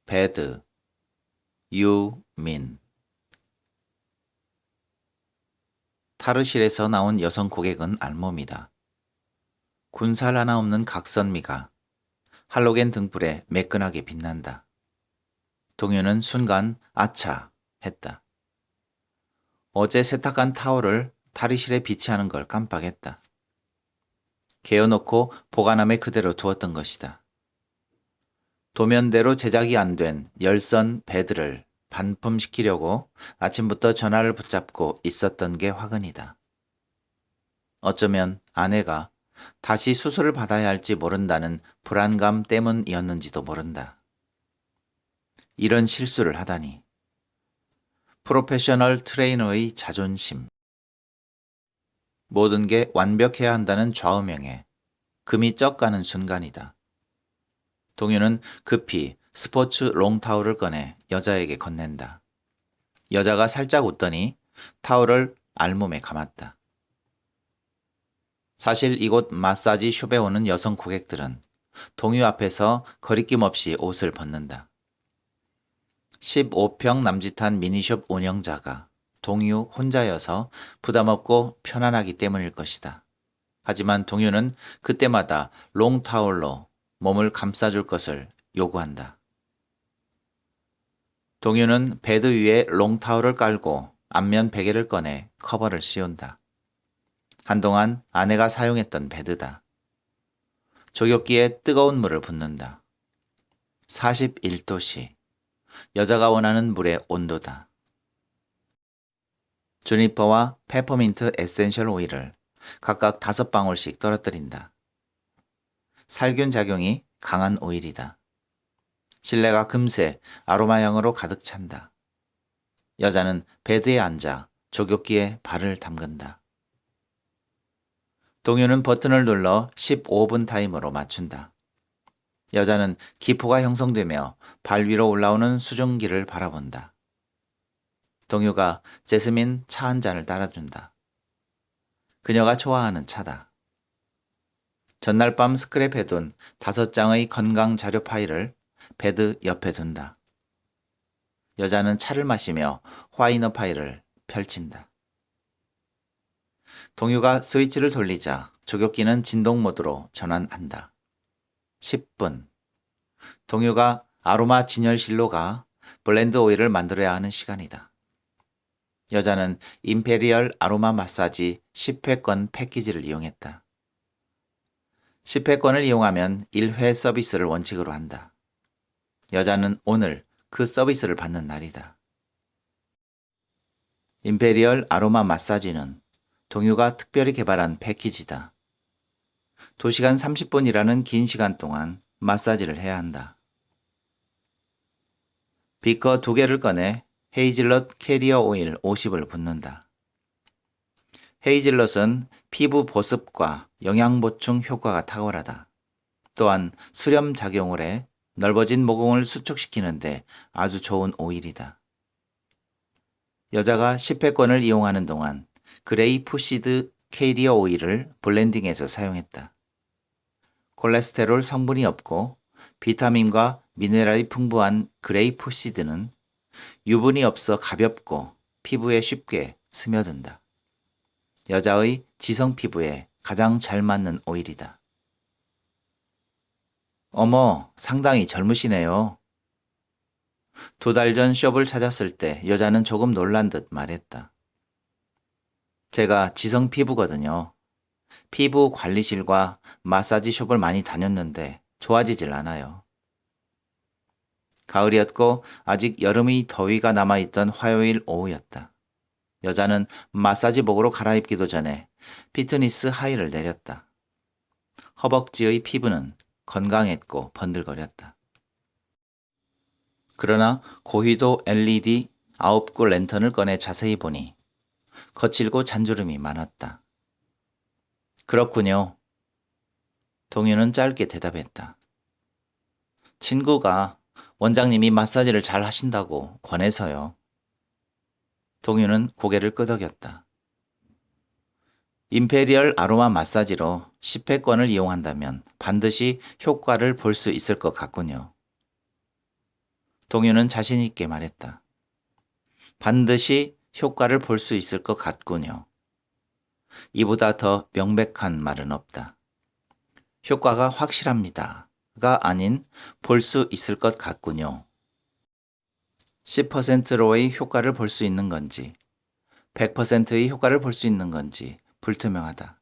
배드, 유민. 타르실에서 나온 여성 고객은 알몸이다. 군살 하나 없는 각선미가 할로겐 등불에 매끈하게 빛난다. 동유는 순간 아차 했다. 어제 세탁한 타올을 탈의실에 비치하는 걸 깜빡했다. 개어놓고 보관함에 그대로 두었던 것이다. 도면대로 제작이 안 된 열선 베드를 반품시키려고 아침부터 전화를 붙잡고 있었던 게 화근이다. 어쩌면 아내가 다시 수술을 받아야 할지 모른다는 불안감 때문이었는지도 모른다. 이런 실수를 하다니. 프로페셔널 트레이너의 자존심. 모든 게 완벽해야 한다는 좌우명에 금이 쩍 가는 순간이다. 동유는 급히 스포츠 롱타올을 꺼내 여자에게 건넨다. 여자가 살짝 웃더니 타올을 알몸에 감았다. 사실 이곳 마사지 숍에 오는 여성 고객들은 동유 앞에서 거리낌 없이 옷을 벗는다. 15평 남짓한 미니숍 운영자가 동유 혼자여서 부담없고 편안하기 때문일 것이다. 하지만 동유는 그때마다 롱타올로 몸을 감싸줄 것을 요구한다. 동유는 베드 위에 롱타올을 깔고 앞면 베개를 꺼내 커버를 씌운다. 한동안 아내가 사용했던 베드다. 조격기에 뜨거운 물을 붓는다. 41도씨. 여자가 원하는 물의 온도다. 주니퍼와 페퍼민트 에센셜 오일을 각각 5방울씩 떨어뜨린다. 살균 작용이 강한 오일이다. 실내가 금세 아로마 향으로 가득 찬다. 여자는 베드에 앉아 조격기에 발을 담근다. 동유는 버튼을 눌러 15분 타임으로 맞춘다. 여자는 기포가 형성되며 발 위로 올라오는 수증기를 바라본다. 동유가 제스민 차 한 잔을 따라준다. 그녀가 좋아하는 차다. 전날 밤 스크랩해둔 5장의 건강 자료 파일을 베드 옆에 둔다. 여자는 차를 마시며 화이너 파일을 펼친다. 동유가 스위치를 돌리자 조격기는 진동 모드로 전환한다. 10분. 동유가 아로마 진열실로 가 블렌드 오일을 만들어야 하는 시간이다. 여자는 임페리얼 아로마 마사지 10회권 패키지를 이용했다. 10회권을 이용하면 1회 서비스를 원칙으로 한다. 여자는 오늘 그 서비스를 받는 날이다. 임페리얼 아로마 마사지는 동유가 특별히 개발한 패키지다. 2시간 30분이라는 긴 시간 동안 마사지를 해야 한다. 비커 2개를 꺼내 헤이즐넛 캐리어 오일 50을 붓는다. 헤이즐넛은 피부 보습과 영양 보충 효과가 탁월하다. 또한 수렴 작용을 해 넓어진 모공을 수축시키는데 아주 좋은 오일이다. 여자가 10회권을 이용하는 동안 그레이프시드 캐리어 오일을 블렌딩해서 사용했다. 콜레스테롤 성분이 없고 비타민과 미네랄이 풍부한 그레이프시드는 유분이 없어 가볍고 피부에 쉽게 스며든다. 여자의 지성 피부에 가장 잘 맞는 오일이다. 어머, 상당히 젊으시네요. 2달 전 숍을 찾았을 때 여자는 조금 놀란 듯 말했다. 제가 지성 피부거든요. 피부 관리실과 마사지 숍을 많이 다녔는데 좋아지질 않아요. 가을이었고 아직 여름의 더위가 남아있던 화요일 오후였다. 여자는 마사지복으로 갈아입기도 전에 피트니스 하의를 내렸다. 허벅지의 피부는 건강했고 번들거렸다. 그러나 고휘도 LED 9구 랜턴을 꺼내 자세히 보니 거칠고 잔주름이 많았다. 그렇군요. 동유는 짧게 대답했다. 친구가 원장님이 마사지를 잘 하신다고 권해서요. 동유는 고개를 끄덕였다. 임페리얼 아로마 마사지로 10회권을 이용한다면 반드시 효과를 볼 수 있을 것 같군요. 동유는 자신 있게 말했다. 반드시 효과를 볼 수 있을 것 같군요. 이보다 더 명백한 말은 없다. 효과가 확실합니다가 아닌 볼 수 있을 것 같군요. 10%로의 효과를 볼 수 있는 건지 100%의 효과를 볼 수 있는 건지 불투명하다.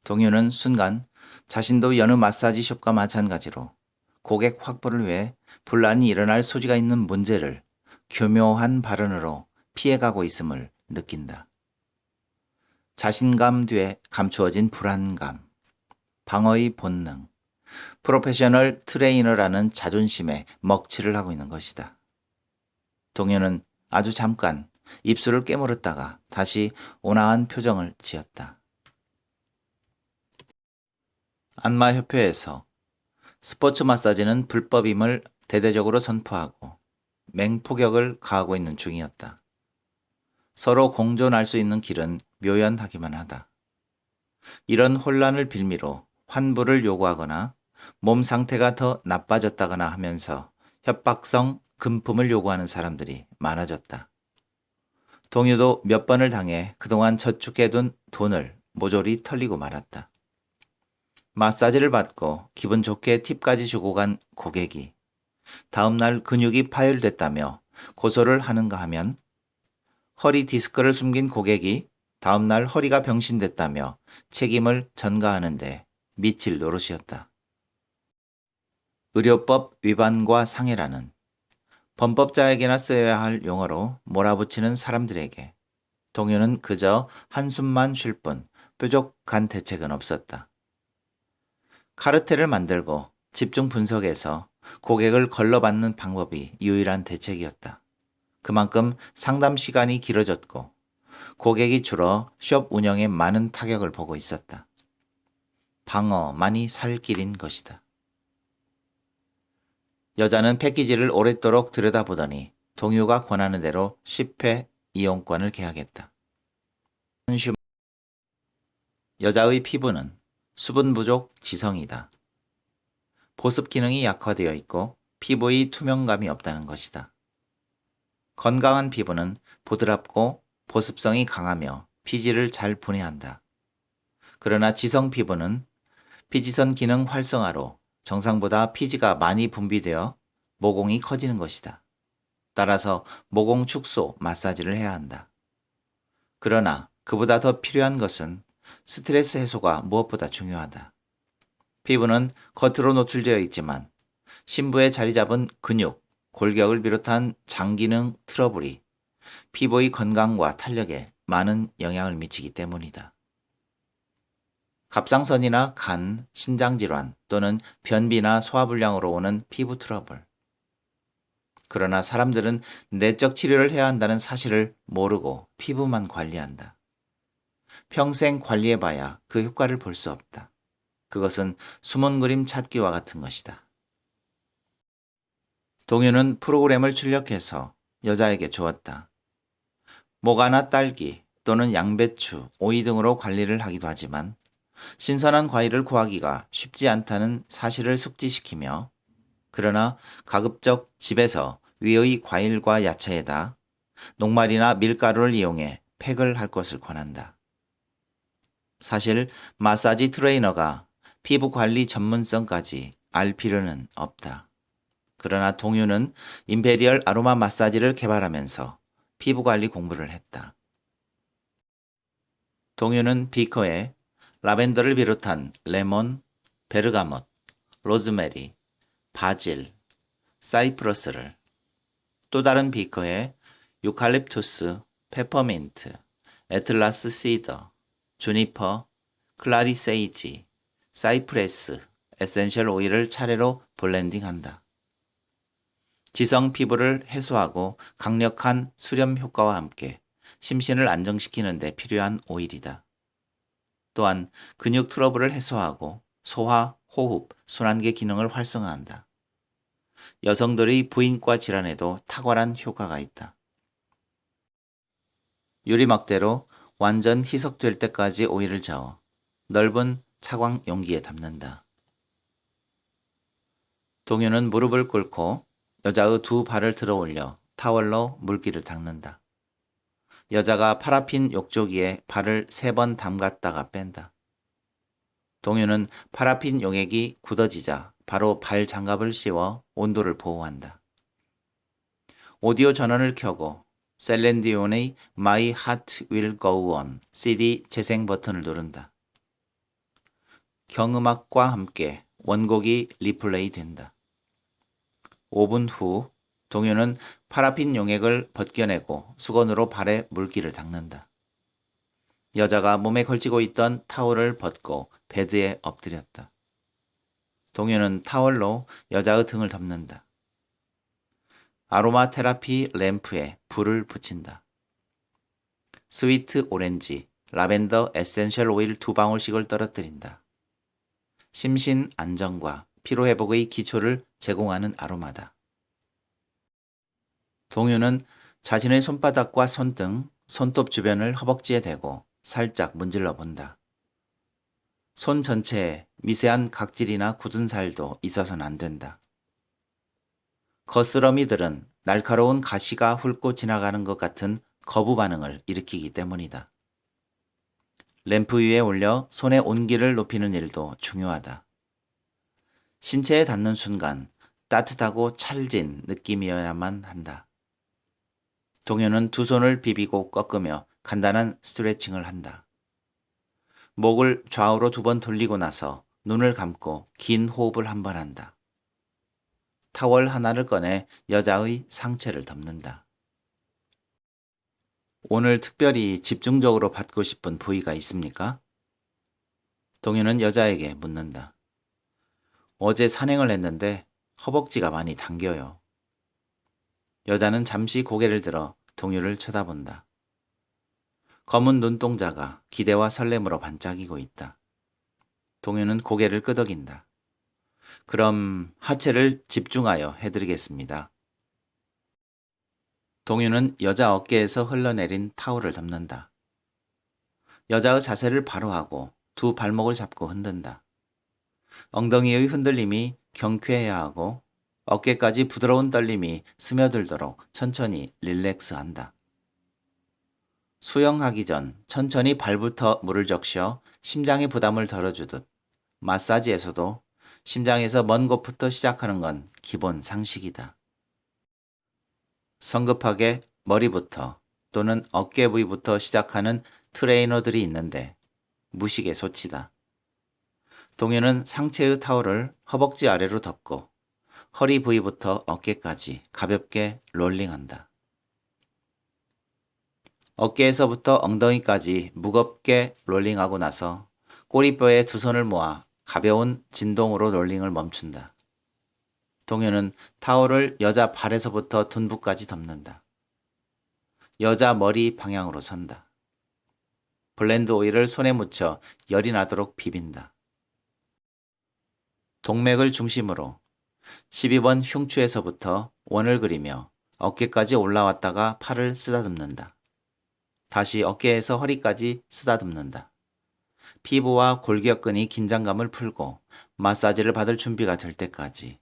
동유는 순간 자신도 여느 마사지 숍과 마찬가지로 고객 확보를 위해 분란이 일어날 소지가 있는 문제를 교묘한 발언으로 피해가고 있음을 느낀다. 자신감 뒤에 감추어진 불안감, 방어의 본능, 프로페셔널 트레이너라는 자존심에 먹칠을 하고 있는 것이다. 동유는 아주 잠깐 입술을 깨물었다가 다시 온화한 표정을 지었다. 안마협회에서 스포츠 마사지는 불법임을 대대적으로 선포하고 맹폭격을 가하고 있는 중이었다. 서로 공존할 수 있는 길은 묘연하기만 하다. 이런 혼란을 빌미로 환불을 요구하거나 몸 상태가 더 나빠졌다거나 하면서 협박성 금품을 요구하는 사람들이 많아졌다. 동유도 몇 번을 당해 그동안 저축해둔 돈을 모조리 털리고 말았다. 마사지를 받고 기분 좋게 팁까지 주고 간 고객이 다음날 근육이 파열됐다며 고소를 하는가 하면 허리 디스크를 숨긴 고객이 다음날 허리가 병신됐다며 책임을 전가하는데 미칠 노릇이었다. 의료법 위반과 상해라는 범법자에게나 쓰여야 할 용어로 몰아붙이는 사람들에게 동유는 그저 한숨만 쉴 뿐 뾰족한 대책은 없었다. 카르텔을 만들고 집중 분석해서 고객을 걸러받는 방법이 유일한 대책이었다. 그만큼 상담 시간이 길어졌고 고객이 줄어 숍 운영에 많은 타격을 보고 있었다. 방어만이 살 길인 것이다. 여자는 패키지를 오랫도록 들여다보더니 동유가 권하는 대로 10회 이용권을 계약했다. 여자의 피부는 수분 부족 지성이다. 보습 기능이 약화되어 있고 피부의 투명감이 없다는 것이다. 건강한 피부는 부드럽고 보습성이 강하며 피지를 잘 분해한다. 그러나 지성 피부는 피지선 기능 활성화로 정상보다 피지가 많이 분비되어 모공이 커지는 것이다. 따라서 모공 축소 마사지를 해야 한다. 그러나 그보다 더 필요한 것은 스트레스 해소가 무엇보다 중요하다. 피부는 겉으로 노출되어 있지만 심부에 자리 잡은 근육, 골격을 비롯한 장기능 트러블이 피부의 건강과 탄력에 많은 영향을 미치기 때문이다. 갑상선이나 간, 신장질환 또는 변비나 소화불량으로 오는 피부 트러블. 그러나 사람들은 내적 치료를 해야 한다는 사실을 모르고 피부만 관리한다. 평생 관리해봐야 그 효과를 볼 수 없다. 그것은 숨은 그림 찾기와 같은 것이다. 동유는 프로그램을 출력해서 여자에게 주었다. 모가나 딸기 또는 양배추, 오이 등으로 관리를 하기도 하지만 신선한 과일을 구하기가 쉽지 않다는 사실을 숙지시키며 그러나 가급적 집에서 위의 과일과 야채에다 녹말이나 밀가루를 이용해 팩을 할 것을 권한다. 사실 마사지 트레이너가 피부 관리 전문성까지 알 필요는 없다. 그러나 동유는 임페리얼 아로마 마사지를 개발하면서 피부 관리 공부를 했다. 동유는 비커에 라벤더를 비롯한 레몬, 베르가못, 로즈메리, 바질, 사이프러스를 또 다른 비커에 유칼립투스, 페퍼민트, 애틀라스 시더, 주니퍼, 클라리세이지, 사이프레스, 에센셜 오일을 차례로 블렌딩한다. 지성 피부를 해소하고 강력한 수렴 효과와 함께 심신을 안정시키는 데 필요한 오일이다. 또한 근육 트러블을 해소하고 소화, 호흡, 순환계 기능을 활성화한다. 여성들의 부인과 질환에도 탁월한 효과가 있다. 유리막대로 완전 희석될 때까지 오일을 저어 넓은 차광 용기에 담는다. 동유는 무릎을 꿇고 여자의 두 발을 들어 올려 타월로 물기를 닦는다. 여자가 파라핀 욕조기에 발을 3번 담갔다가 뺀다. 동유는 파라핀 용액이 굳어지자 바로 발 장갑을 씌워 온도를 보호한다. 오디오 전원을 켜고 셀렌디온의 My Heart Will Go On CD 재생 버튼을 누른다. 경음악과 함께 원곡이 리플레이 된다. 5분 후 동유는 파라핀 용액을 벗겨내고 수건으로 발에 물기를 닦는다. 여자가 몸에 걸치고 있던 타월을 벗고 베드에 엎드렸다. 동유는 타월로 여자의 등을 덮는다. 아로마 테라피 램프에 불을 붙인다. 스위트 오렌지, 라벤더 에센셜 오일 2방울씩을 떨어뜨린다. 심신 안정과 피로회복의 기초를 제공하는 아로마다. 동유는 자신의 손바닥과 손등, 손톱 주변을 허벅지에 대고 살짝 문질러 본다. 손 전체에 미세한 각질이나 굳은 살도 있어서는 안 된다. 거스러미들은 날카로운 가시가 훑고 지나가는 것 같은 거부 반응을 일으키기 때문이다. 램프 위에 올려 손의 온기를 높이는 일도 중요하다. 신체에 닿는 순간 따뜻하고 찰진 느낌이어야만 한다. 동유는 두 손을 비비고 꺾으며 간단한 스트레칭을 한다. 목을 좌우로 2번 돌리고 나서 눈을 감고 긴 호흡을 한 번 한다. 타월 하나를 꺼내 여자의 상체를 덮는다. 오늘 특별히 집중적으로 받고 싶은 부위가 있습니까? 동유는 여자에게 묻는다. 어제 산행을 했는데 허벅지가 많이 당겨요. 여자는 잠시 고개를 들어 동유를 쳐다본다. 검은 눈동자가 기대와 설렘으로 반짝이고 있다. 동유는 고개를 끄덕인다. 그럼 하체를 집중하여 해드리겠습니다. 동유는 여자 어깨에서 흘러내린 타올을 덮는다. 여자의 자세를 바로 하고 두 발목을 잡고 흔든다. 엉덩이의 흔들림이 경쾌해야 하고 어깨까지 부드러운 떨림이 스며들도록 천천히 릴렉스한다. 수영하기 전 천천히 발부터 물을 적셔 심장의 부담을 덜어주듯 마사지에서도 심장에서 먼 곳부터 시작하는 건 기본 상식이다. 성급하게 머리부터 또는 어깨 부위부터 시작하는 트레이너들이 있는데 무식의 소치다. 동유는 상체의 타올을 허벅지 아래로 덮고 허리 부위부터 어깨까지 가볍게 롤링한다. 어깨에서부터 엉덩이까지 무겁게 롤링하고 나서 꼬리뼈에 두 손을 모아 가벼운 진동으로 롤링을 멈춘다. 동유는 타올을 여자 발에서부터 둔부까지 덮는다. 여자 머리 방향으로 선다. 블렌드 오일을 손에 묻혀 열이 나도록 비빈다. 동맥을 중심으로 12번 흉추에서부터 원을 그리며 어깨까지 올라왔다가 팔을 쓰다듬는다. 다시 어깨에서 허리까지 쓰다듬는다. 피부와 골격근이 긴장감을 풀고 마사지를 받을 준비가 될 때까지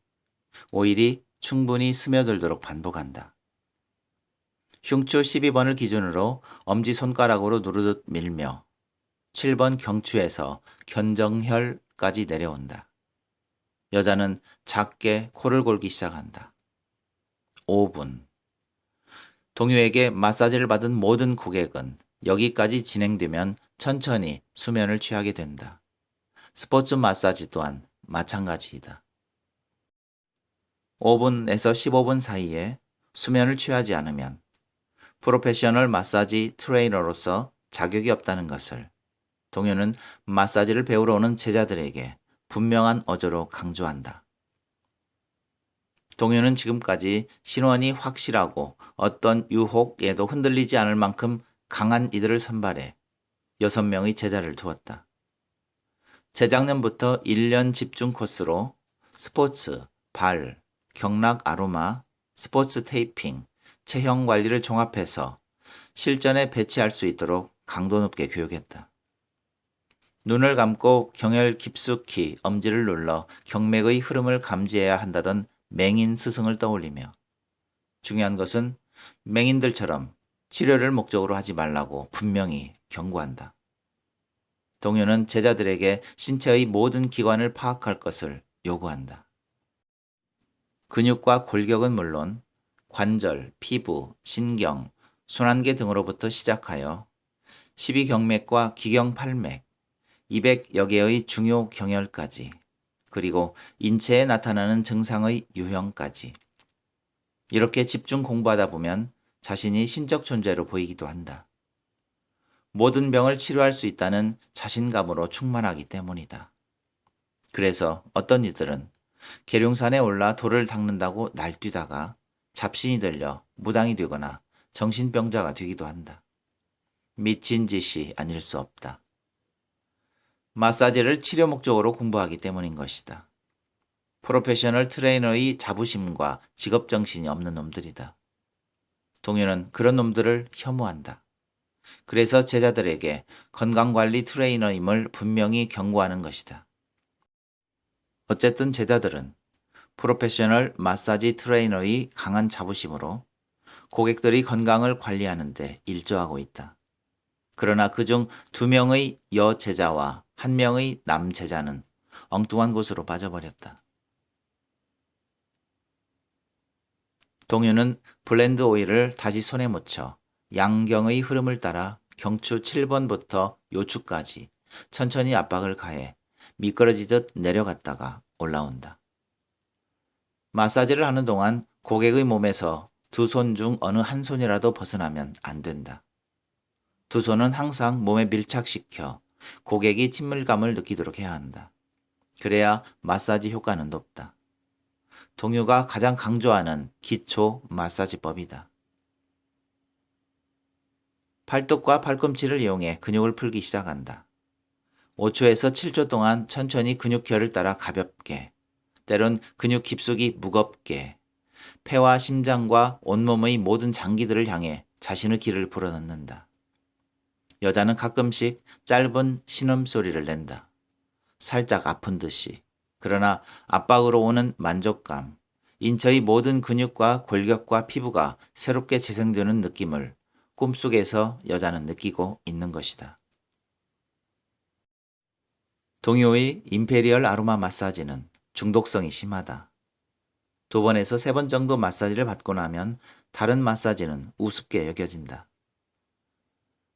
오일이 충분히 스며들도록 반복한다. 흉추 12번을 기준으로 엄지손가락으로 누르듯 밀며 7번 경추에서 견정혈까지 내려온다. 여자는 작게 코를 골기 시작한다. 5분. 동유에게 마사지를 받은 모든 고객은 여기까지 진행되면 천천히 수면을 취하게 된다. 스포츠 마사지 또한 마찬가지이다. 5분에서 15분 사이에 수면을 취하지 않으면 프로페셔널 마사지 트레이너로서 자격이 없다는 것을 동유는 마사지를 배우러 오는 제자들에게 분명한 어조로 강조한다. 동유는 지금까지 신원이 확실하고 어떤 유혹에도 흔들리지 않을 만큼 강한 이들을 선발해 6명의 제자를 두었다. 재작년부터 1년 집중 코스로 스포츠, 발, 경락 아로마, 스포츠 테이핑, 체형 관리를 종합해서 실전에 배치할 수 있도록 강도 높게 교육했다. 눈을 감고 경혈 깊숙이 엄지를 눌러 경맥의 흐름을 감지해야 한다던 맹인 스승을 떠올리며 중요한 것은 맹인들처럼 치료를 목적으로 하지 말라고 분명히 경고한다. 동요는 제자들에게 신체의 모든 기관을 파악할 것을 요구한다. 근육과 골격은 물론 관절, 피부, 신경, 순환계 등으로부터 시작하여 십이경맥과 기경팔맥, 200여 개의 중요 경혈까지, 그리고 인체에 나타나는 증상의 유형까지. 이렇게 집중 공부하다 보면 자신이 신적 존재로 보이기도 한다. 모든 병을 치료할 수 있다는 자신감으로 충만하기 때문이다. 그래서 어떤 이들은 계룡산에 올라 돌을 닦는다고 날뛰다가 잡신이 들려 무당이 되거나 정신병자가 되기도 한다. 미친 짓이 아닐 수 없다. 마사지를 치료 목적으로 공부하기 때문인 것이다. 프로페셔널 트레이너의 자부심과 직업정신이 없는 놈들이다. 동요는 그런 놈들을 혐오한다. 그래서 제자들에게 건강관리 트레이너임을 분명히 경고하는 것이다. 어쨌든 제자들은 프로페셔널 마사지 트레이너의 강한 자부심으로 고객들의 건강을 관리하는 데 일조하고 있다. 그러나 그중 2명의 여제자와 1명의 남제자는 엉뚱한 곳으로 빠져버렸다. 동요는 블렌드 오일을 다시 손에 묻혀 양경의 흐름을 따라 경추 7번부터 요추까지 천천히 압박을 가해 미끄러지듯 내려갔다가 올라온다. 마사지를 하는 동안 고객의 몸에서 2손 중 어느 한 손이라도 벗어나면 안 된다. 2손은 항상 몸에 밀착시켜 고객이 친밀감을 느끼도록 해야 한다. 그래야 마사지 효과는 높다. 동요가 가장 강조하는 기초 마사지법이다. 팔뚝과 팔꿈치를 이용해 근육을 풀기 시작한다. 5초에서 7초 동안 천천히 근육결을 따라 가볍게, 때론 근육 깊숙이 무겁게, 폐와 심장과 온몸의 모든 장기들을 향해 자신의 기를 불어넣는다. 여자는 가끔씩 짧은 신음소리를 낸다. 살짝 아픈 듯이. 그러나 압박으로 오는 만족감, 인체의 모든 근육과 골격과 피부가 새롭게 재생되는 느낌을 꿈속에서 여자는 느끼고 있는 것이다. 동요의 임페리얼 아로마 마사지는 중독성이 심하다. 2번에서 3번 정도 마사지를 받고 나면 다른 마사지는 우습게 여겨진다.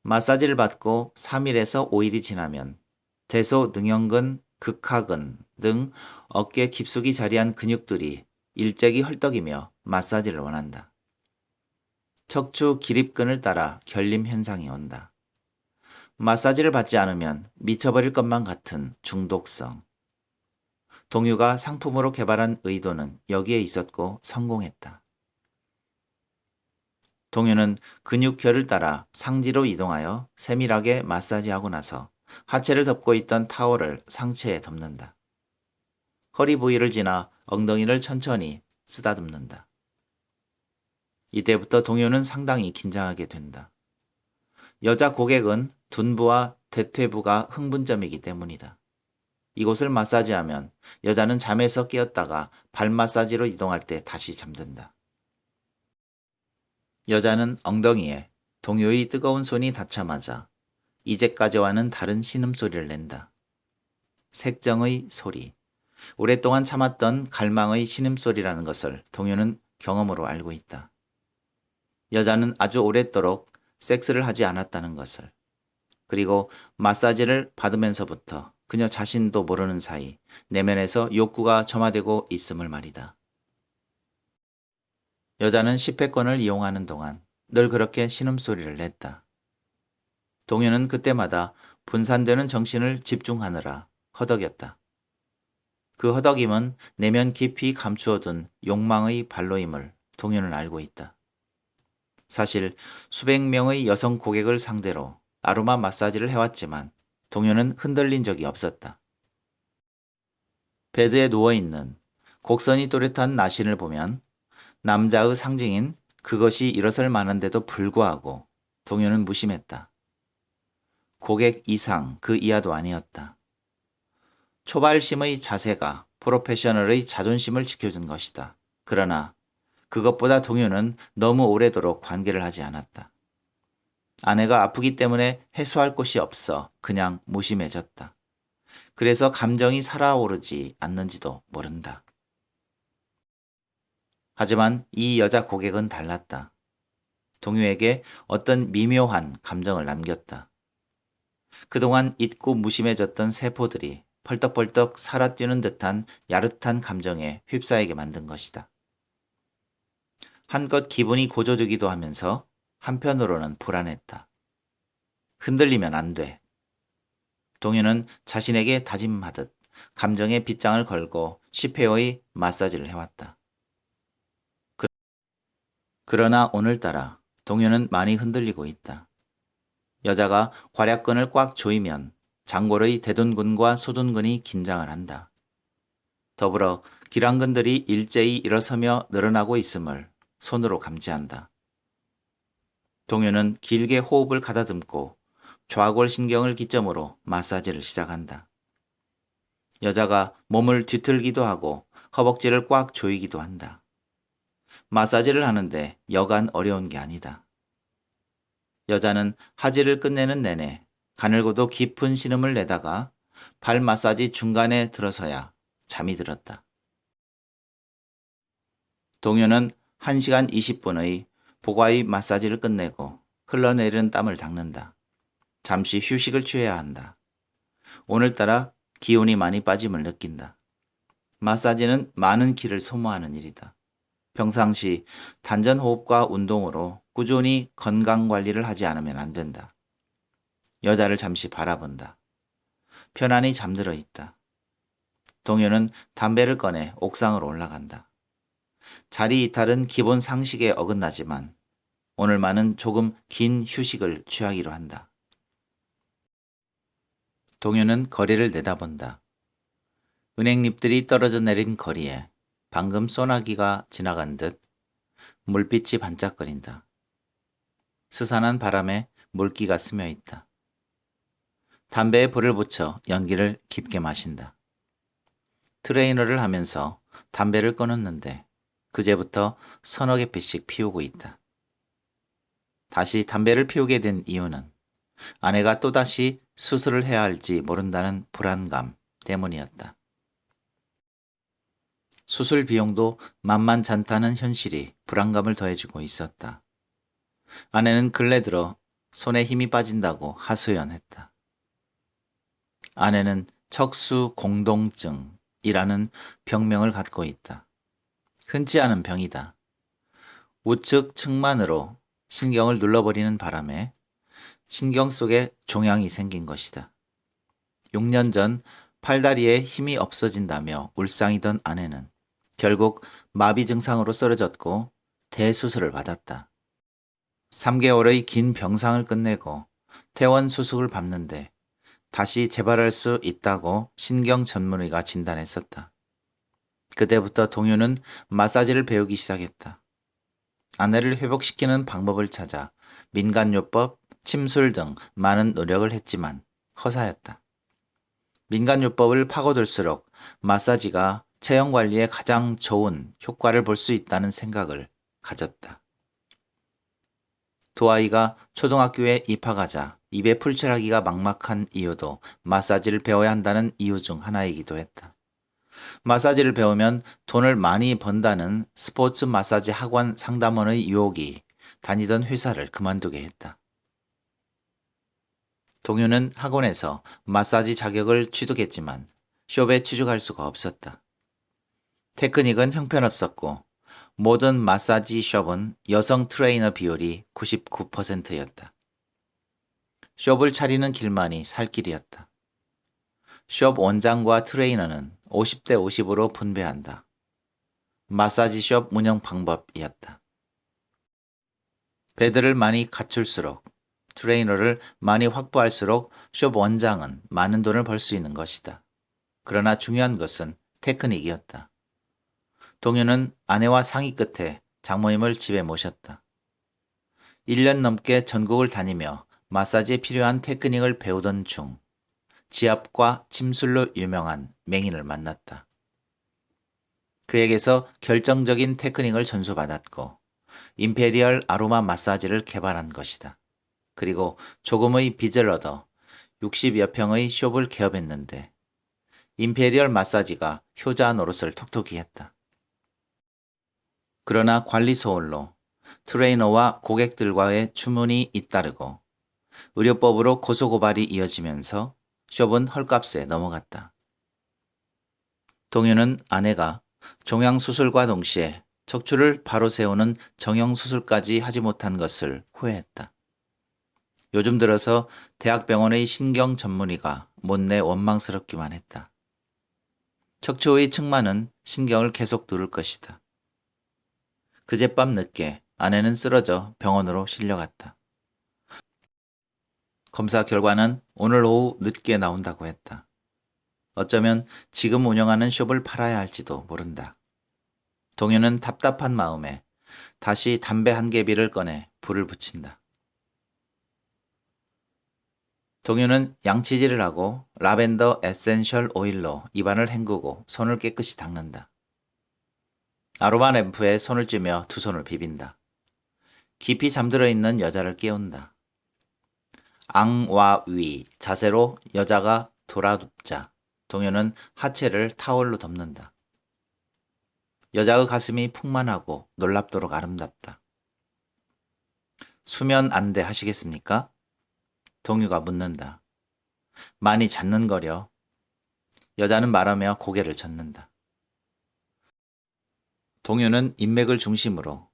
마사지를 받고 3일에서 5일이 지나면 대소능형근, 극하근 등 어깨 깊숙이 자리한 근육들이 일제히 헐떡이며 마사지를 원한다. 척추 기립근을 따라 결림 현상이 온다. 마사지를 받지 않으면 미쳐버릴 것만 같은 중독성. 동유가 상품으로 개발한 의도는 여기에 있었고 성공했다. 동유는 근육결을 따라 상지로 이동하여 세밀하게 마사지하고 나서 하체를 덮고 있던 타월을 상체에 덮는다. 허리 부위를 지나 엉덩이를 천천히 쓰다듬는다. 이때부터 동요는 상당히 긴장하게 된다. 여자 고객은 둔부와 대퇴부가 흥분점이기 때문이다. 이곳을 마사지하면 여자는 잠에서 깨었다가 발 마사지로 이동할 때 다시 잠든다. 여자는 엉덩이에 동요의 뜨거운 손이 닿자마자 이제까지와는 다른 신음소리를 낸다. 색정의 소리, 오랫동안 참았던 갈망의 신음소리라는 것을 동요는 경험으로 알고 있다. 여자는 아주 오랫도록 섹스를 하지 않았다는 것을, 그리고 마사지를 받으면서부터 그녀 자신도 모르는 사이 내면에서 욕구가 점화되고 있음을 말이다. 여자는 10회권을 이용하는 동안 늘 그렇게 신음소리를 냈다. 동요는 그때마다 분산되는 정신을 집중하느라 허덕였다. 그 허덕임은 내면 깊이 감추어둔 욕망의 발로임을 동요는 알고 있다. 사실 수백 명의 여성 고객을 상대로 아로마 마사지를 해왔지만 동요는 흔들린 적이 없었다. 베드에 누워있는 곡선이 또렷한 나신을 보면 남자의 상징인 그것이 일어설 만한데도 불구하고 동요는 무심했다. 고객 이상 그 이하도 아니었다. 초발심의 자세가 프로페셔널의 자존심을 지켜준 것이다. 그러나 그것보다 동요는 너무 오래도록 관계를 하지 않았다. 아내가 아프기 때문에 해소할 곳이 없어 그냥 무심해졌다. 그래서 감정이 살아오르지 않는지도 모른다. 하지만 이 여자 고객은 달랐다. 동요에게 어떤 미묘한 감정을 남겼다. 그동안 잊고 무심해졌던 세포들이 펄떡펄떡 살아뛰는 듯한 야릇한 감정에 휩싸이게 만든 것이다. 한껏 기분이 고조되기도 하면서 한편으로는 불안했다. 흔들리면 안 돼. 동요는 자신에게 다짐하듯 감정의 빗장을 걸고 10회의 마사지를 해왔다. 그러나 오늘따라 동요는 많이 흔들리고 있다. 여자가 괄약근을 꽉 조이면 장골의 대둔근과 소둔근이 긴장을 한다. 더불어 기랑근들이 일제히 일어서며 늘어나고 있음을 손으로 감지한다. 동요는 길게 호흡을 가다듬고 좌골신경을 기점으로 마사지를 시작한다. 여자가 몸을 뒤틀기도 하고 허벅지를 꽉 조이기도 한다. 마사지를 하는데 여간 어려운 게 아니다. 여자는 하지를 끝내는 내내 가늘고도 깊은 신음을 내다가 발 마사지 중간에 들어서야 잠이 들었다. 동요는 1시간 20분의 복와의 마사지를 끝내고 흘러내리는 땀을 닦는다. 잠시 휴식을 취해야 한다. 오늘따라 기운이 많이 빠짐을 느낀다. 마사지는 많은 기를 소모하는 일이다. 평상시 단전호흡과 운동으로 꾸준히 건강관리를 하지 않으면 안 된다. 여자를 잠시 바라본다. 편안히 잠들어 있다. 동요는 담배를 꺼내 옥상으로 올라간다. 자리 이탈은 기본 상식에 어긋나지만 오늘만은 조금 긴 휴식을 취하기로 한다. 동요는 거리를 내다본다. 은행잎들이 떨어져 내린 거리에 방금 소나기가 지나간 듯 물빛이 반짝거린다. 스산한 바람에 물기가 스며 있다. 담배에 불을 붙여 연기를 깊게 마신다. 트레이너를 하면서 담배를 끊었는데 그제부터 서너 개 피씩 피우고 있다. 다시 담배를 피우게 된 이유는 아내가 또다시 수술을 해야 할지 모른다는 불안감 때문이었다. 수술 비용도 만만찮다는 현실이 불안감을 더해주고 있었다. 아내는 근래 들어 손에 힘이 빠진다고 하소연했다. 아내는 척수공동증이라는 병명을 갖고 있다. 흔치 않은 병이다. 우측 측만으로 신경을 눌러버리는 바람에 신경 속에 종양이 생긴 것이다. 6년 전 팔다리에 힘이 없어진다며 울상이던 아내는 결국 마비 증상으로 쓰러졌고 대수술을 받았다. 3개월의 긴 병상을 끝내고 퇴원 수술을 밟는데 다시 재발할 수 있다고 신경 전문의가 진단했었다. 그때부터 동요는 마사지를 배우기 시작했다. 아내를 회복시키는 방법을 찾아 민간요법, 침술 등 많은 노력을 했지만 허사였다. 민간요법을 파고들수록 마사지가 체형관리에 가장 좋은 효과를 볼 수 있다는 생각을 가졌다. 두 아이가 초등학교에 입학하자 입에 풀칠하기가 막막한 이유도 마사지를 배워야 한다는 이유 중 하나이기도 했다. 마사지를 배우면 돈을 많이 번다는 스포츠 마사지 학원 상담원의 유혹이 다니던 회사를 그만두게 했다. 동요는 학원에서 마사지 자격을 취득했지만 숍에 취직할 수가 없었다. 테크닉은 형편없었고 모든 마사지 숍은 여성 트레이너 비율이 99%였다. 숍을 차리는 길만이 살 길이었다. 숍 원장과 트레이너는 50대 50으로 분배한다. 마사지 숍 운영 방법이었다. 배들을 많이 갖출수록 트레이너를 많이 확보할수록 숍 원장은 많은 돈을 벌 수 있는 것이다. 그러나 중요한 것은 테크닉이었다. 동요는 아내와 상의 끝에 장모님을 집에 모셨다. 1년 넘게 전국을 다니며 마사지에 필요한 테크닉을 배우던 중 지압과 침술로 유명한 맹인을 만났다. 그에게서 결정적인 테크닉을 전수받았고 임페리얼 아로마 마사지를 개발한 것이다. 그리고 조금의 빚을 얻어 60여 평의 숍을 개업했는데 임페리얼 마사지가 효자 노릇을 톡톡히 했다. 그러나 관리 소홀로 트레이너와 고객들과의 추문이 잇따르고 의료법으로 고소고발이 이어지면서 숍은 헐값에 넘어갔다. 동유는 아내가 종양수술과 동시에 척추를 바로 세우는 정형수술까지 하지 못한 것을 후회했다. 요즘 들어서 대학병원의 신경 전문의가 못내 원망스럽기만 했다. 척추의 측만은 신경을 계속 누를 것이다. 그젯밤 늦게 아내는 쓰러져 병원으로 실려갔다. 검사 결과는 오늘 오후 늦게 나온다고 했다. 어쩌면 지금 운영하는 숍을 팔아야 할지도 모른다. 동유는 답답한 마음에 다시 담배 한 개비를 꺼내 불을 붙인다. 동유는 양치질을 하고 라벤더 에센셜 오일로 입안을 헹구고 손을 깨끗이 닦는다. 아로마 램프에 손을 쥐며 두 손을 비빈다. 깊이 잠들어 있는 여자를 깨운다. 앙와위 자세로 여자가 돌아눕자 동유는 하체를 타월로 덮는다. 여자의 가슴이 풍만하고 놀랍도록 아름답다. 수면 안대 하시겠습니까? 동유가 묻는다. 많이 잦는거려. 여자는 말하며 고개를 젓는다. 동유는 인맥을 중심으로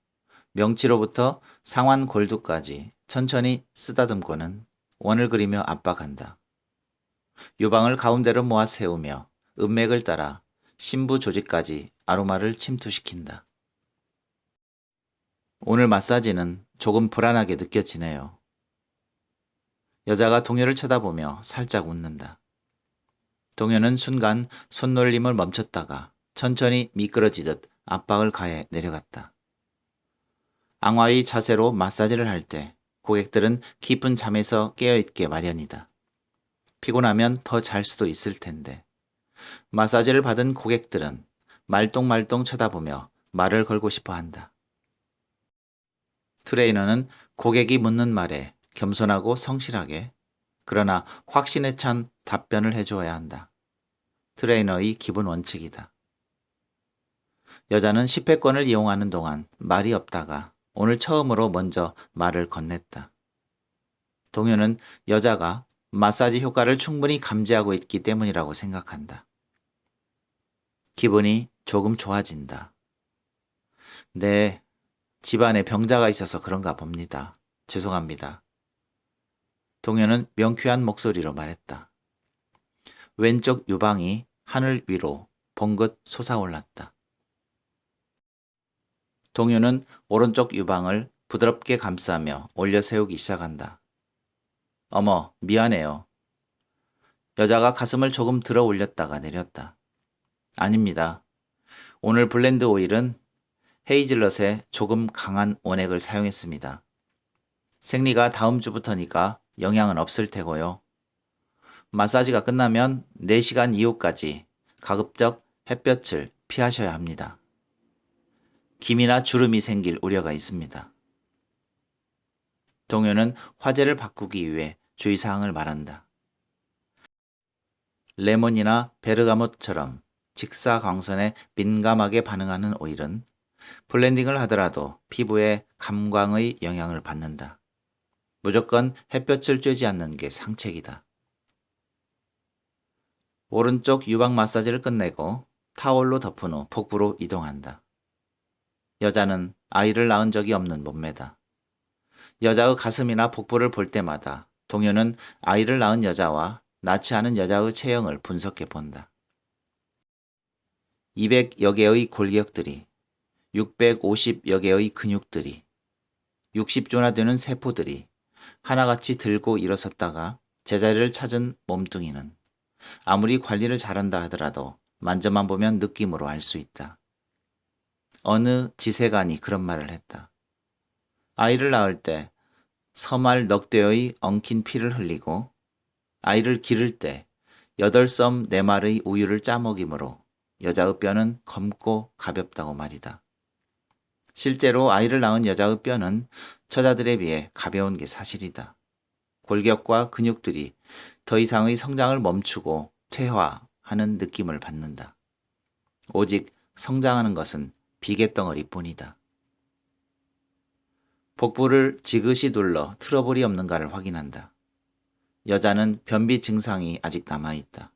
명치로부터 상완 골두까지 천천히 쓰다듬고는 원을 그리며 압박한다. 유방을 가운데로 모아 세우며 음맥을 따라 심부 조직까지 아로마를 침투시킨다. 오늘 마사지는 조금 불안하게 느껴지네요. 여자가 동유를 쳐다보며 살짝 웃는다. 동유는 순간 손놀림을 멈췄다가 천천히 미끄러지듯 압박을 가해 내려갔다. 앙와의 자세로 마사지를 할 때 고객들은 깊은 잠에서 깨어있게 마련이다. 피곤하면 더 잘 수도 있을 텐데 마사지를 받은 고객들은 말똥말똥 쳐다보며 말을 걸고 싶어 한다. 트레이너는 고객이 묻는 말에 겸손하고 성실하게 그러나 확신에 찬 답변을 해주어야 한다. 트레이너의 기본 원칙이다. 여자는 10회권을 이용하는 동안 말이 없다가 오늘 처음으로 먼저 말을 건넸다. 동유는 여자가 마사지 효과를 충분히 감지하고 있기 때문이라고 생각한다. 기분이 조금 좋아진다. 네, 집안에 병자가 있어서 그런가 봅니다. 죄송합니다. 동유는 명쾌한 목소리로 말했다. 왼쪽 유방이 하늘 위로 봉긋 솟아올랐다. 동유는 오른쪽 유방을 부드럽게 감싸며 올려 세우기 시작한다. 어머, 미안해요. 여자가 가슴을 조금 들어 올렸다가 내렸다. 아닙니다. 오늘 블렌드 오일은 헤이즐넛의 조금 강한 원액을 사용했습니다. 생리가 다음 주부터니까 영향은 없을 테고요. 마사지가 끝나면 4시간 이후까지 가급적 햇볕을 피하셔야 합니다. 김이나 주름이 생길 우려가 있습니다. 동유는 화제를 바꾸기 위해 주의사항을 말한다. 레몬이나 베르가못처럼 직사광선에 민감하게 반응하는 오일은 블렌딩을 하더라도 피부에 감광의 영향을 받는다. 무조건 햇볕을 쬐지 않는 게 상책이다. 오른쪽 유방 마사지를 끝내고 타올로 덮은 후 복부로 이동한다. 여자는 아이를 낳은 적이 없는 몸매다. 여자의 가슴이나 복부를 볼 때마다 동유는 아이를 낳은 여자와 낳지 않은 여자의 체형을 분석해 본다. 200여 개의 골격들이, 650여 개의 근육들이, 60조나 되는 세포들이 하나같이 들고 일어섰다가 제자리를 찾은 몸뚱이는 아무리 관리를 잘한다 하더라도 만져만 보면 느낌으로 알 수 있다. 어느 지세간이 그런 말을 했다. 아이를 낳을 때 서말 넉 대의 엉킨 피를 흘리고 아이를 기를 때 8섬 4말의 우유를 짜먹이므로 여자의 뼈는 검고 가볍다고 말이다. 실제로 아이를 낳은 여자의 뼈는 처자들에 비해 가벼운 게 사실이다. 골격과 근육들이 더 이상의 성장을 멈추고 퇴화하는 느낌을 받는다. 오직 성장하는 것은 비계덩어리뿐이다. 복부를 지그시 눌러 트러블이 없는가를 확인한다. 여자는 변비 증상이 아직 남아있다.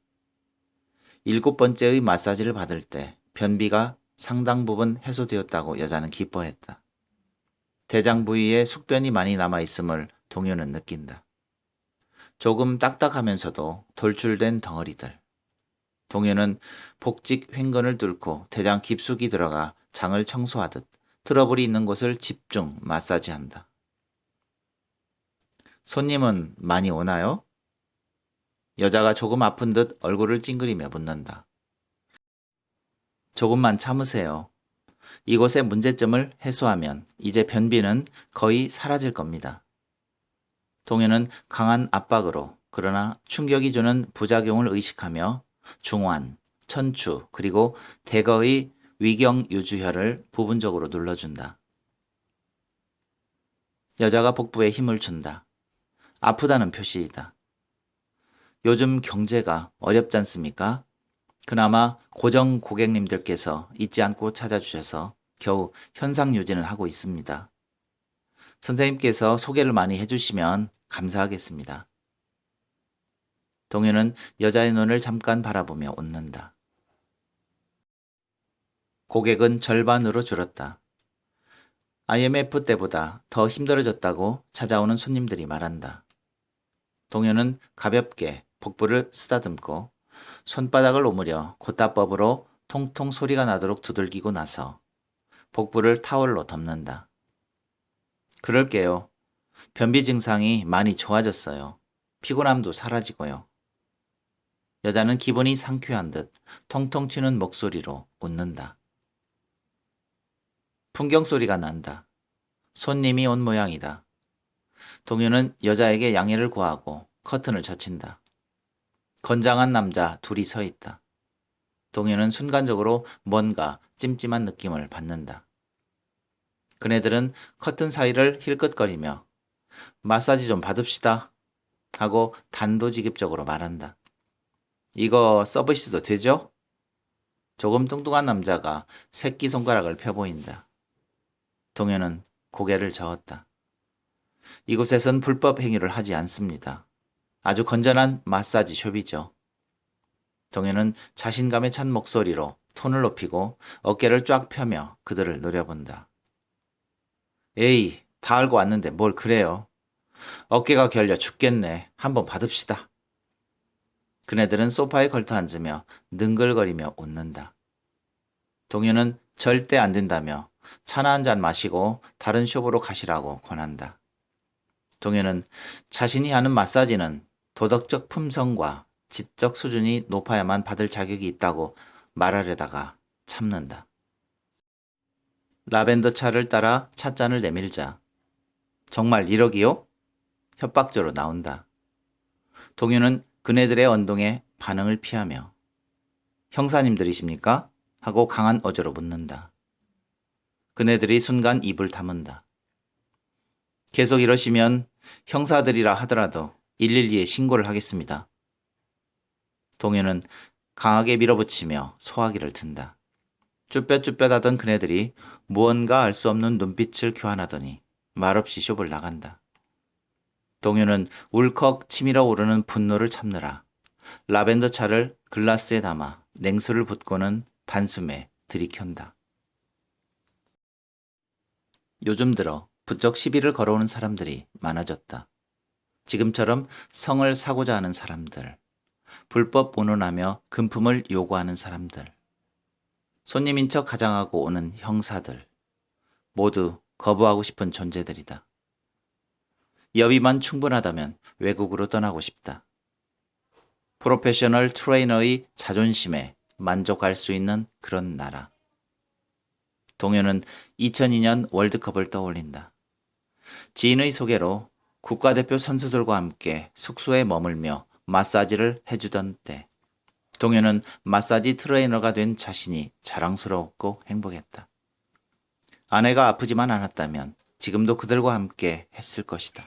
7번째의 마사지를 받을 때 변비가 상당 부분 해소되었다고 여자는 기뻐했다. 대장 부위에 숙변이 많이 남아있음을 동요는 느낀다. 조금 딱딱하면서도 돌출된 덩어리들. 동요는 복직 횡건을 뚫고 대장 깊숙이 들어가 장을 청소하듯 트러블이 있는 곳을 집중 마사지한다. 손님은 많이 오나요? 여자가 조금 아픈 듯 얼굴을 찡그리며 묻는다. 조금만 참으세요. 이곳의 문제점을 해소하면 이제 변비는 거의 사라질 겁니다. 동요는 강한 압박으로 그러나 충격이 주는 부작용을 의식하며 중환, 천추 그리고 대거의 위경유주혈을 부분적으로 눌러준다. 여자가 복부에 힘을 준다. 아프다는 표시이다. 요즘 경제가 어렵지 않습니까? 그나마 고정 고객님들께서 잊지 않고 찾아주셔서 겨우 현상 유지는 하고 있습니다. 선생님께서 소개를 많이 해주시면 감사하겠습니다. 동요는 여자의 눈을 잠깐 바라보며 웃는다. 고객은 절반으로 줄었다. IMF 때보다 더 힘들어졌다고 찾아오는 손님들이 말한다. 동요는 가볍게 복부를 쓰다듬고 손바닥을 오므려 곶다법으로 통통 소리가 나도록 두들기고 나서 복부를 타월로 덮는다. 그럴게요. 변비 증상이 많이 좋아졌어요. 피곤함도 사라지고요. 여자는 기분이 상쾌한 듯 통통 튀는 목소리로 웃는다. 풍경 소리가 난다. 손님이 온 모양이다. 동요는 여자에게 양해를 구하고 커튼을 젖힌다. 건장한 남자 둘이 서 있다. 동요는 순간적으로 뭔가 찜찜한 느낌을 받는다. 그네들은 커튼 사이를 힐끗거리며 마사지 좀 받읍시다 하고 단도직입적으로 말한다. 이거 서비스도 되죠? 조금 뚱뚱한 남자가 새끼손가락을 펴보인다. 동요는 고개를 저었다. 이곳에선 불법 행위를 하지 않습니다. 아주 건전한 마사지 숍이죠. 동요는 자신감에 찬 목소리로 톤을 높이고 어깨를 쫙 펴며 그들을 노려본다. 에이, 다 알고 왔는데 뭘 그래요. 어깨가 결려 죽겠네. 한번 받읍시다. 그네들은 소파에 걸터 앉으며 능글거리며 웃는다. 동요는 절대 안 된다며 차나 한 잔 마시고 다른 숍으로 가시라고 권한다. 동요는 자신이 하는 마사지는 도덕적 품성과 지적 수준이 높아야만 받을 자격이 있다고 말하려다가 참는다. 라벤더 차를 따라 찻잔을 내밀자. 정말 1억이요? 협박조로 나온다. 동요는 그네들의 언동에 반응을 피하며 형사님들이십니까? 하고 강한 어조로 묻는다. 그네들이 순간 입을 다문다. 계속 이러시면 형사들이라 하더라도 112에 신고를 하겠습니다. 동요는 강하게 밀어붙이며 소화기를 든다. 쭈뼛쭈뼛하던 그네들이 무언가 알 수 없는 눈빛을 교환하더니 말없이 숍을 나간다. 동요는 울컥 치밀어 오르는 분노를 참느라 라벤더 차를 글라스에 담아 냉수를 붓고는 단숨에 들이켠다. 요즘 들어 부쩍 시비를 걸어오는 사람들이 많아졌다. 지금처럼 성을 사고자 하는 사람들, 불법 운운하며 금품을 요구하는 사람들, 손님인 척 가장하고 오는 형사들, 모두 거부하고 싶은 존재들이다. 여비만 충분하다면 외국으로 떠나고 싶다. 프로페셔널 트레이너의 자존심에 만족할 수 있는 그런 나라. 동요는 2002년 월드컵을 떠올린다. 지인의 소개로 국가대표 선수들과 함께 숙소에 머물며 마사지를 해주던 때 동요는 마사지 트레이너가 된 자신이 자랑스러웠고 행복했다. 아내가 아프지만 않았다면 지금도 그들과 함께 했을 것이다.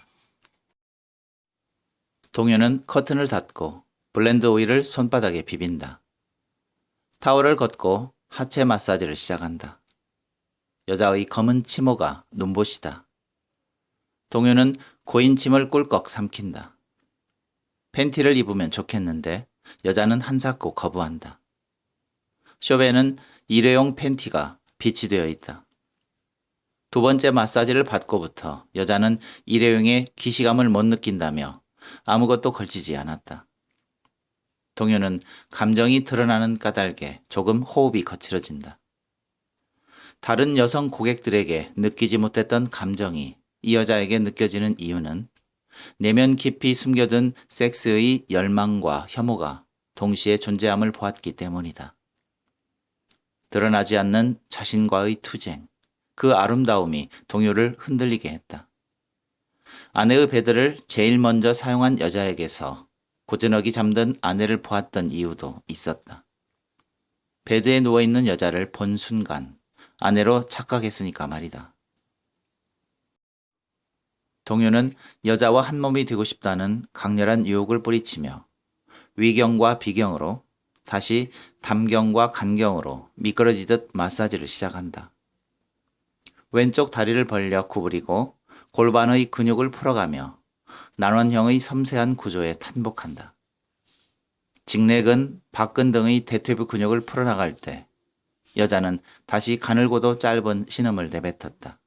동요는 커튼을 닫고 블렌드 오일을 손바닥에 비빈다. 타월을 걷고 하체 마사지를 시작한다. 여자의 검은 치모가 눈부시다. 동요는 고인 침을 꿀꺽 삼킨다. 팬티를 입으면 좋겠는데 여자는 한사코 거부한다. 숍에는 일회용 팬티가 비치되어 있다. 두 번째 마사지를 받고부터 여자는 일회용의 기시감을 못 느낀다며 아무것도 걸치지 않았다. 동요는 감정이 드러나는 까닭에 조금 호흡이 거칠어진다. 다른 여성 고객들에게 느끼지 못했던 감정이 이 여자에게 느껴지는 이유는 내면 깊이 숨겨둔 섹스의 열망과 혐오가 동시에 존재함을 보았기 때문이다. 드러나지 않는 자신과의 투쟁, 그 아름다움이 동요를 흔들리게 했다. 아내의 베드를 제일 먼저 사용한 여자에게서 고즈넉이 잠든 아내를 보았던 이유도 있었다. 베드에 누워있는 여자를 본 순간 아내로 착각했으니까 말이다. 동요는 여자와 한 몸이 되고 싶다는 강렬한 유혹을 뿌리치며 위경과 비경으로 다시 담경과 간경으로 미끄러지듯 마사지를 시작한다. 왼쪽 다리를 벌려 구부리고 골반의 근육을 풀어가며 난원형의 섬세한 구조에 탄복한다. 직내근, 박근 등의 대퇴부 근육을 풀어나갈 때 여자는 다시 가늘고도 짧은 신음을 내뱉었다.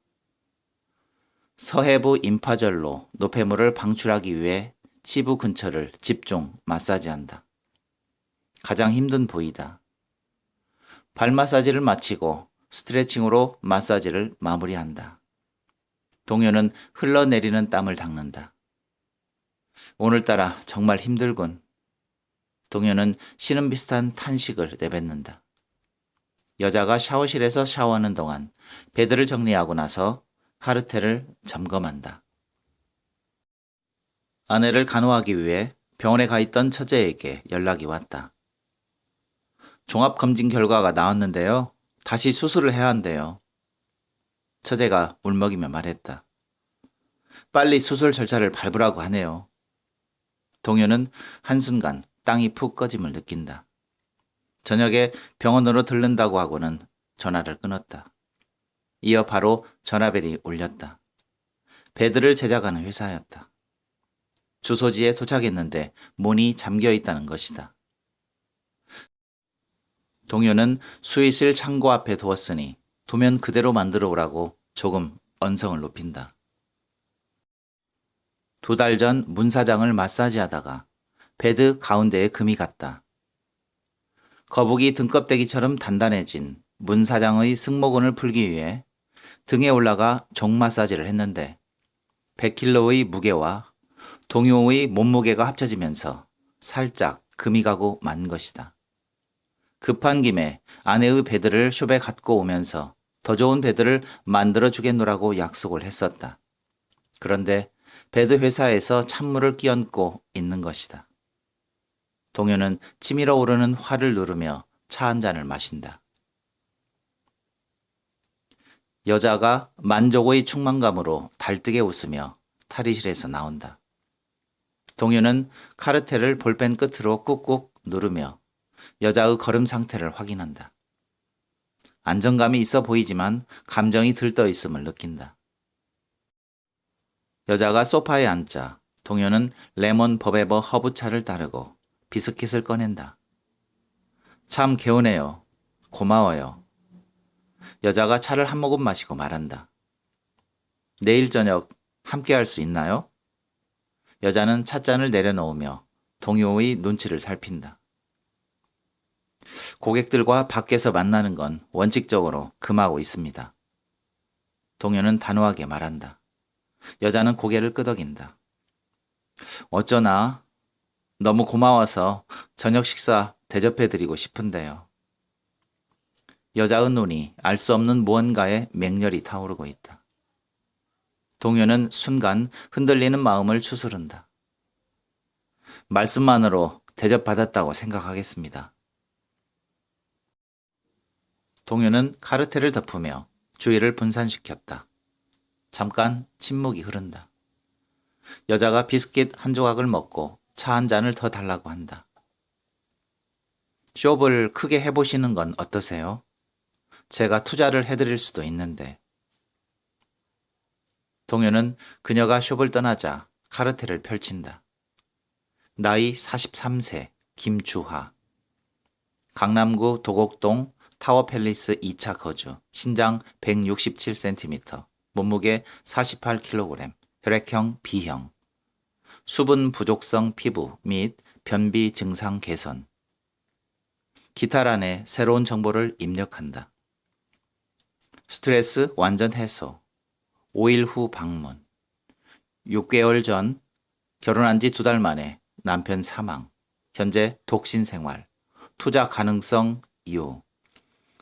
서해부 임파절로 노폐물을 방출하기 위해 치부 근처를 집중 마사지한다. 가장 힘든 부위다. 발 마사지를 마치고 스트레칭으로 마사지를 마무리한다. 동요는 흘러내리는 땀을 닦는다. 오늘따라 정말 힘들군. 동요는 신음 비슷한 탄식을 내뱉는다. 여자가 샤워실에서 샤워하는 동안 베드를 정리하고 나서 카르텔을 점검한다. 아내를 간호하기 위해 병원에 가 있던 처제에게 연락이 왔다. 종합검진 결과가 나왔는데요. 다시 수술을 해야 한대요. 처제가 울먹이며 말했다. 빨리 수술 절차를 밟으라고 하네요. 동요는 한순간 땅이 푹 꺼짐을 느낀다. 저녁에 병원으로 들른다고 하고는 전화를 끊었다. 이어 바로 전화벨이 울렸다. 베드를 제작하는 회사였다. 주소지에 도착했는데 문이 잠겨 있다는 것이다. 동요는 수의실 창고 앞에 두었으니 두면 그대로 만들어 오라고 조금 언성을 높인다. 2달 전 문 사장을 마사지하다가 베드 가운데에 금이 갔다. 거북이 등껍데기처럼 단단해진 문 사장의 승모근을 풀기 위해 등에 올라가 종 마사지를 했는데 100kg의 무게와 동요의 몸무게가 합쳐지면서 살짝 금이 가고 만 것이다. 급한 김에 아내의 베드를 숍에 갖고 오면서 더 좋은 베드를 만들어 주겠노라고 약속을 했었다. 그런데 베드 회사에서 찬물을 끼얹고 있는 것이다. 동요는 치밀어 오르는 화를 누르며 차 한 잔을 마신다. 여자가 만족의 충만감으로 달뜨게 웃으며 탈의실에서 나온다. 동요는 카르텔을 볼펜 끝으로 꾹꾹 누르며 여자의 걸음 상태를 확인한다. 안정감이 있어 보이지만 감정이 들떠 있음을 느낀다. 여자가 소파에 앉자 동요는 레몬 버베버 허브차를 따르고 비스킷을 꺼낸다. 참 개운해요. 고마워요. 여자가 차를 한 모금 마시고 말한다. 내일 저녁 함께 할 수 있나요? 여자는 찻잔을 내려놓으며 동요의 눈치를 살핀다. 고객들과 밖에서 만나는 건 원칙적으로 금하고 있습니다. 동요는 단호하게 말한다. 여자는 고개를 끄덕인다. 어쩌나 너무 고마워서 저녁 식사 대접해드리고 싶은데요. 여자의 눈이 알 수 없는 무언가에 맹렬히 타오르고 있다. 동요는 순간 흔들리는 마음을 추스른다. 말씀만으로 대접받았다고 생각하겠습니다. 동요는 카르텔을 덮으며 주의를 분산시켰다. 잠깐 침묵이 흐른다. 여자가 비스킷 한 조각을 먹고 차 한 잔을 더 달라고 한다. 숍을 크게 해보시는 건 어떠세요? 제가 투자를 해드릴 수도 있는데. 동요는 그녀가 숍을 떠나자 카르텔을 펼친다. 나이 43세 김주하. 강남구 도곡동 타워팰리스 2차 거주, 신장 167cm, 몸무게 48kg, 혈액형 B형. 수분 부족성 피부 및 변비 증상 개선. 기타란에 새로운 정보를 입력한다. 스트레스 완전 해소. 5일 후 방문. 6개월 전 결혼한 지 2달 만에 남편 사망. 현재 독신 생활. 투자 가능성 이유.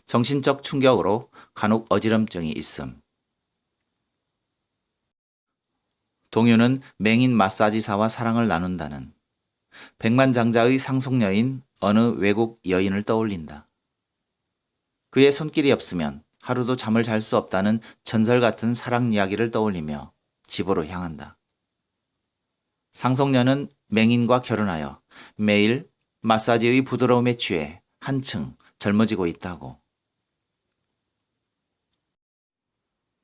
정신적 충격으로 간혹 어지럼증이 있음. 동요는 맹인 마사지사와 사랑을 나눈다는 백만장자의 상속녀인 어느 외국 여인을 떠올린다. 그의 손길이 없으면 하루도 잠을 잘 수 없다는 전설 같은 사랑 이야기를 떠올리며 집으로 향한다. 상속녀는 맹인과 결혼하여 매일 마사지의 부드러움에 취해 한층 젊어지고 있다고.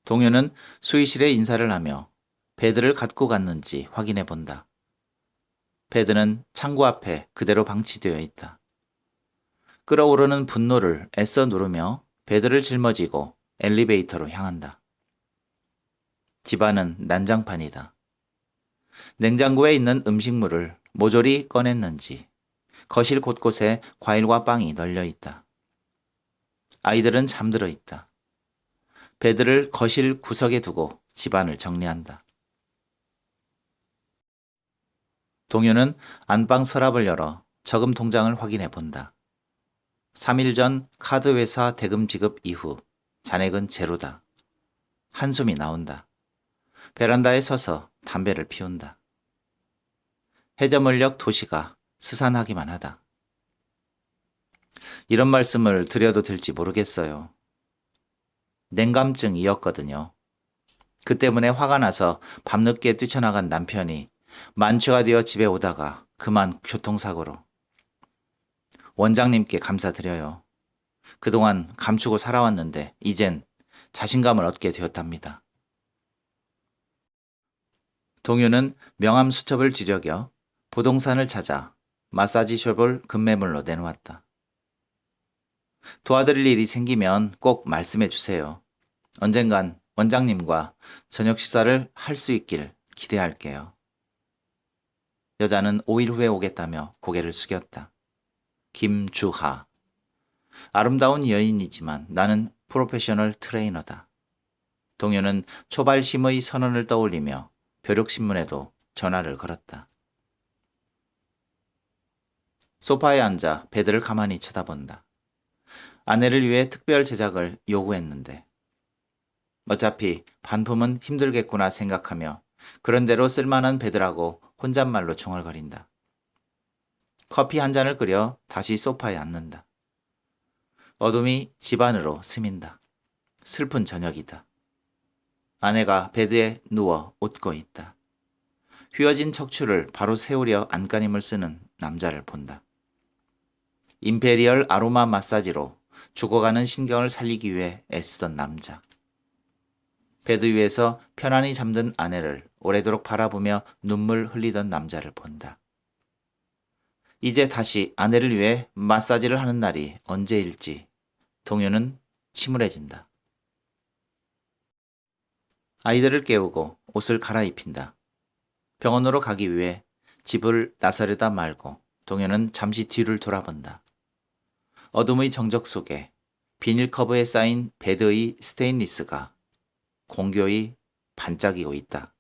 동요는 수의실에 인사를 하며 배드를 갖고 갔는지 확인해 본다. 배드는 창고 앞에 그대로 방치되어 있다. 끓어오르는 분노를 애써 누르며 배드를 짊어지고 엘리베이터로 향한다. 집안은 난장판이다. 냉장고에 있는 음식물을 모조리 꺼냈는지 거실 곳곳에 과일과 빵이 널려 있다. 아이들은 잠들어 있다. 배드를 거실 구석에 두고 집안을 정리한다. 동요는 안방 서랍을 열어 저금 통장을 확인해 본다. 3일 전 카드회사 대금 지급 이후 잔액은 제로다. 한숨이 나온다. 베란다에 서서 담배를 피운다. 해저물녘 도시가 스산하기만 하다. 이런 말씀을 드려도 될지 모르겠어요. 냉감증이었거든요. 그 때문에 화가 나서 밤늦게 뛰쳐나간 남편이 만취가 되어 집에 오다가 그만 교통사고로. 원장님께 감사드려요. 그동안 감추고 살아왔는데 이젠 자신감을 얻게 되었답니다. 동요는 명함 수첩을 뒤적여 부동산을 찾아 마사지숍을 급매물로 내놓았다. 도와드릴 일이 생기면 꼭 말씀해 주세요. 언젠간 원장님과 저녁 식사를 할 수 있길 기대할게요. 여자는 5일 후에 오겠다며 고개를 숙였다. 김주하. 아름다운 여인이지만 나는 프로페셔널 트레이너다. 동요는 초발심의 선언을 떠올리며 벼룩신문에도 전화를 걸었다. 소파에 앉아 배드를 가만히 쳐다본다. 아내를 위해 특별 제작을 요구했는데 어차피 반품은 힘들겠구나 생각하며 그런대로 쓸만한 배드라고 혼잣말로 중얼거린다. 커피 한 잔을 끓여 다시 소파에 앉는다. 어둠이 집안으로 스민다. 슬픈 저녁이다. 아내가 베드에 누워 웃고 있다. 휘어진 척추를 바로 세우려 안간힘을 쓰는 남자를 본다. 임페리얼 아로마 마사지로 죽어가는 신경을 살리기 위해 애쓰던 남자. 베드 위에서 편안히 잠든 아내를 오래도록 바라보며 눈물 흘리던 남자를 본다. 이제 다시 아내를 위해 마사지를 하는 날이 언제일지 동요는 침울해진다. 아이들을 깨우고 옷을 갈아입힌다. 병원으로 가기 위해 집을 나서려다 말고 동요는 잠시 뒤를 돌아본다. 어둠의 정적 속에 비닐커버에 쌓인 베드의 스테인리스가 공교히 반짝이고 있다.